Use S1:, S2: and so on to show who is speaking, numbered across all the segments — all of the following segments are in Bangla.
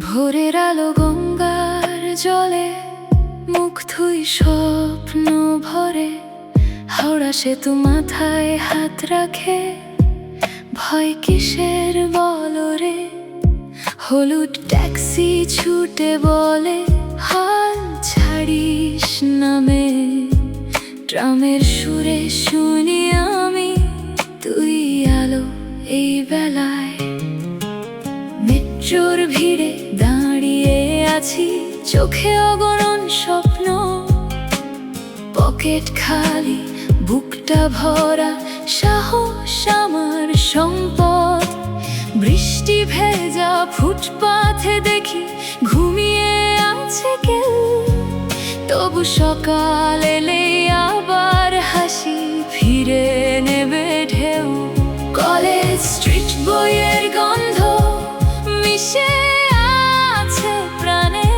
S1: ভোরের আলো গঙ্গার জলে মুখ ধুই স্বপ্ন ভরে, হাওড়া সেতু মাথায় হাত রাখে, ভয় কিসের বলরে। হলুদ ট্যাক্সি ছুটে বলে হাল ছাড়িস নামে, ট্রামের সুরে শুনি আমি তুই আলো এই বেলায়। মেট্রোর ভিড়ে দাঁড়িয়ে আছি, চোখে অগণন স্বপ্ন, পকেট খালি বুকটা ভরা, সাহস আমার সম্পদ। বৃষ্টি ভেজা ফুটপাথে দেখি ঘুমিয়ে আছে কেউ, তবু সকাল এলে আবার হাসি ফিরে নেবে ঢেউ। কলেজ স্ট্রিট বইয়ের গন্ধ মিশে আছে প্রাণে,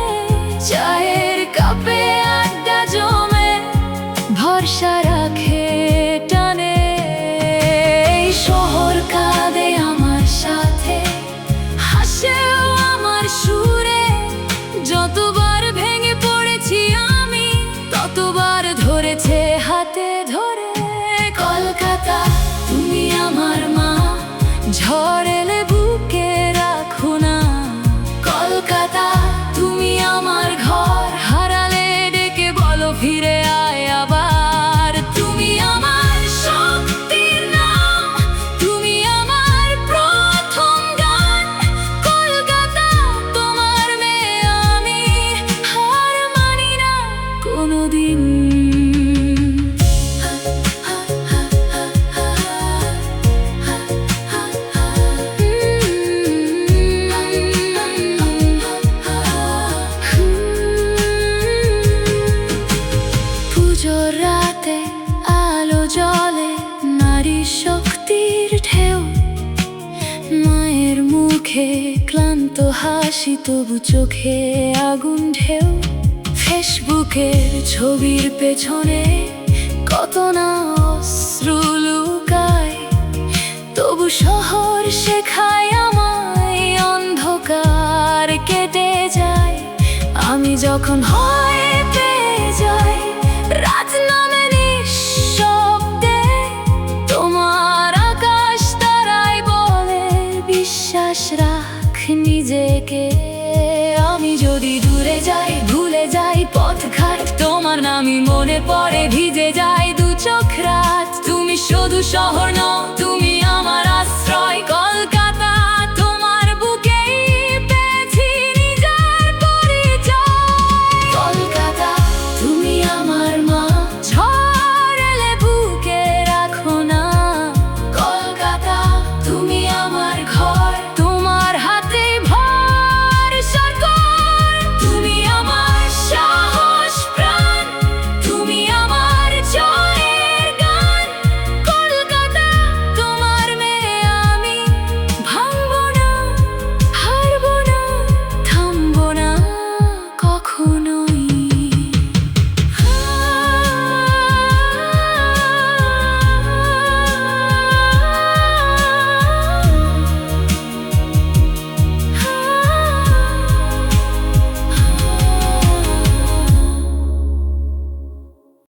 S1: চায়ের কাপে আড্ডা জমে, ভরসা রাখে টানে। এই শহর কাঁদে আমার সাথে, হাসেও আমার সুরে, যতবার ভেঙে পড়েছি আমি ততবার ধরেছে হাতে ধরে। কলকাতা তুমি আমার মা, ঝড় এলে বুকে রাখো না। কলকাতা তুমি আমার ঘর, হারালে ডেকে বলো ফিরে আয় আবার। তুমি আমার শক্তির নাম, তুমি আমার প্রথম গান। কলকাতা তোমার মেয়ে আমি, হার মানি না কোনোদিন। পুজোর রাতে আলো জ্বলে, নারী শক্তির ঢেউ, মায়ের মুখে ক্লান্ত হাসি, তবু চোখে আগুন ঢেউ। ফেসবুকের ছবির পেছনে কত না অশ্রু লুকায়, তবু শহর শেখায় আমায় অন্ধকার কেটে যায়। আমি যখন ভয় পেয়ে যাই, রাত নামে নিঃশব্দে, তোমার আকাশ তারাই বলে বিশ্বাস রাখ নিজেকে। আমি যদি দূরে যাই, ভুলে যাই পথঘাট, তোমার নামই মনে পড়ে, ভিজে যায় দু চোখ রাত। তুমি শুধু শহর নও,